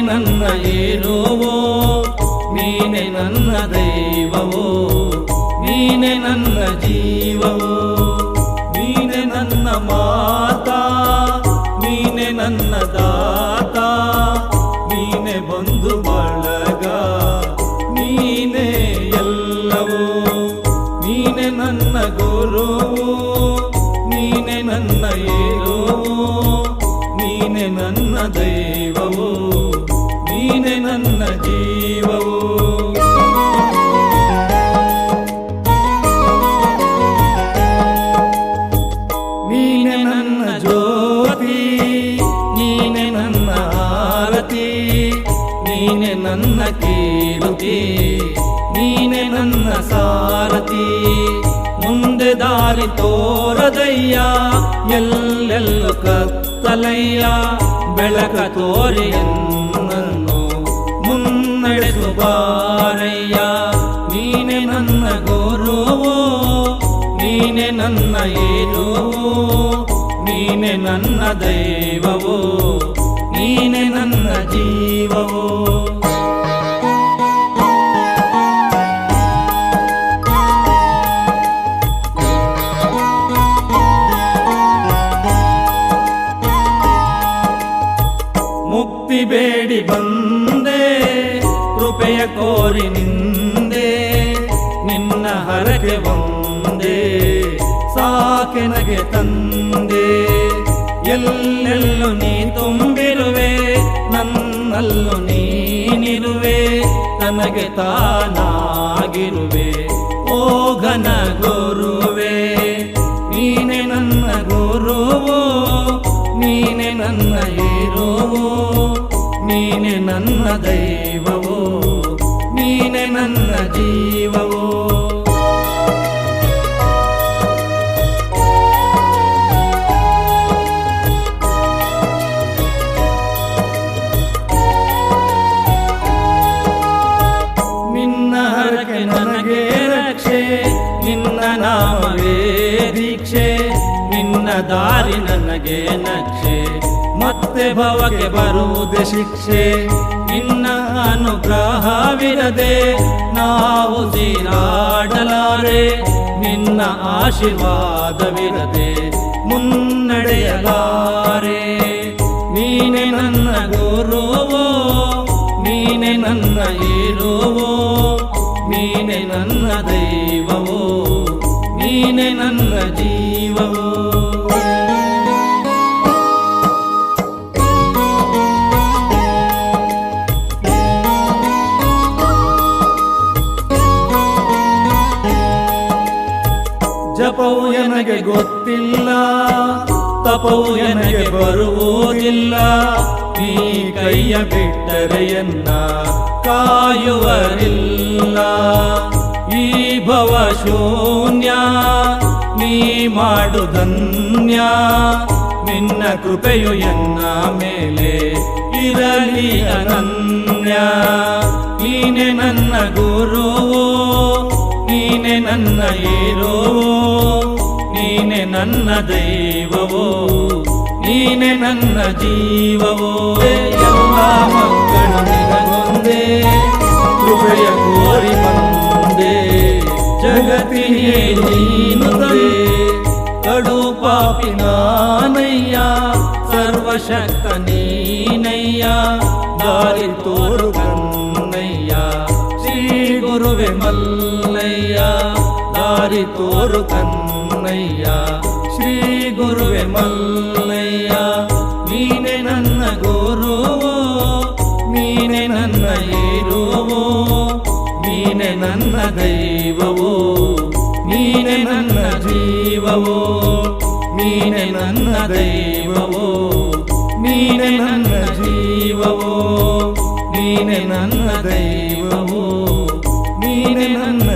ನನ್ನ ಏರುವೋ, ನೀನೆ ನನ್ನ ದೈವವೋ, ನೀನೆ ನನ್ನ ಜೀವವೋ, ನೀನೆ ನನ್ನ ಮಾತಾ, ನೀನೆ ನನ್ನ ದಾತ, ನೀನೆ ಬಂಧು ಬಳಗ, ನೀನೆ ಎಲ್ಲವೋ, ನೀನೆ ನನ್ನ ಗುರುವು, ನೀನೆ ನನ್ನ ಏರುವೋ, ನೀನೆ ನನ್ನ ದೈವವೋ, ನೀನೆ ನನ್ನ ಜೀವವೋ. ನೀನೆ ನನ್ನ ಜ್ಯೋತಿ, ನೀನೆ ನನ್ನ ಆರತಿ, ನೀನೆ ನನ್ನ ಕೀರುತಿ, ನೀನೆ ನನ್ನ ಸಾರಥಿ. ಮುಂದೆ ದಾರಿ ತೋರದಯ್ಯ, ಎಲ್ಲೆಲ್ಲೂ ಕತ್ತಲಯ್ಯ, ಬೆಳಕ ತೋರಿ ಎನ್ನನ್ನು ಮುನ್ನಡೆಸು ಬಾರಯ್ಯ. ನೀನೆ ನನ್ನ ಗುರುವೋ, ನೀನೆ ನನ್ನ ಏರುವೋ, ನೀನೆ ನನ್ನ ದೈವವೋ, ನೀನೆ ನನ್ನ ಜೀವವೋ. ಮುಕ್ತಿ ಬೇಡಿ ಬಂದೆ, ಕೃಪೆಯ ಕೋರಿ ನಿಂದೆ, ನಿನ್ನ ಹರಕೆ ಒಂದೇ ಸಾಕೆನಗೆ ತಂದೆ. ಎಲ್ಲೆಲ್ಲೂ ನೀ ತುಂಬಿರುವೆ, ನನ್ನಲ್ಲೂ ನೀನಿರುವೆ, ನನಗೆ ತಾನಾಗಿರುವೆ ಓ ಘನ ಗುರುವೆ. ನೀನೆ ನನ್ನ ಗುರುವೋ, ನೀನೆ ನನ್ನ ಏರುವೋ, ನೀನೆ ನನ್ನ ದೈವವೋ, ನೀನೆ ನನ್ನ ಜೀವವೋ. ನಿನ್ನ ಹರಕೆ ನನಗೆ ರಕ್ಷೆ, ನಿನ್ನ ನಾಮವೇ ದೀಕ್ಷೆ, ನಿನ್ನ ದಾರಿ ನನಗೆ ನಕ್ಷೆ, ಮತ್ತೆ ಭವಕ್ಕೆ ಬರುವುದೇ ಶಿಕ್ಷೆ. ನಿನ್ನ ಅನುಗ್ರಹವಿರದೆ ನಾವು ತೀರಾಡಲಾರೆ, ನಿನ್ನ ಆಶೀರ್ವಾದವಿರದೆ ಮುನ್ನಡೆಯಲಾರೆ. ನೀನೆ ನನ್ನ ಗುರುವೋ, ನೀನೆ ನನ್ನ ಏರುವೋ, ನೀನೆ ನನ್ನ ದೈವವೋ, ನೀನೆ ನನ್ನ ಜೀವವೋ. ಜಪವು ನನಗೆ ಗೊತ್ತಿಲ್ಲ, ತಪವು ನನಗೆ ಬರುವುದಿಲ್ಲ, ನೀ ಕೈಯ ಬಿಟ್ಟರೆ ಎನ್ನ ಕಾಯುವರಿಲ್ಲ. ಈ ಭವ ಶೂನ್ಯ ನೀ ಮಾಡುಧನ್ಯ, ನಿನ್ನ ಕೃಪೆಯು ಎನ್ನ ಮೇಲೆ ಇರಲಿ ಅನನ್ಯ. ನೀನೆ ನನ್ನ ಗುರುವೋ, ನೀನೆ ನನ್ನ ಏರುವೋ, ನೀನೆ ನನ್ನ ದೈವವೋ, ನೀನೆ ನನ್ನ ಜೀವವೋ. ಎಲ್ಲ ಮಕ್ಕಳು ನಿನಗೊಂದೇ ಕೃಪೆಯ ಕೋರಿ ಬಂದೆ, ಜಗತ್ತಿಗೆ ನೀನು ತಂದೆ. ಕಡು ಪಾಪಿ ನಾನಯ್ಯ, ಸರ್ವಶಕ್ತ ನೀನಯ್ಯ, ದಾರಿ ತೋರು ಕನ್ನಯ್ಯ, ಶ್ರೀ ಗುರುವೆ ಮಲ್ಲಯ್ಯ. ದಾರಿ ತೋರು ಕನ್ನಯ್ಯ, ಶ್ರೀ ಗುರುವೆ ಮಲ್ಲಯ್ಯ. ನೀನೆ ನನ್ನ ಗುರುವೋ, ನೀನೆ ನನ್ನ ಏರುವೋ, ನೀನೆ ನನ್ನ ದೈವವೋ, ನೀನೆ ನನ್ನ ಜೀವವೋ, ನೀನೆ ನನ್ನ ದೈವವೋ, ನೀನೆ ನನ್ನ ಜೀವವೋ, ನೀನೆ ನನ್ನ ದೈವವೋ, ನೀನೆ ನನ್ನ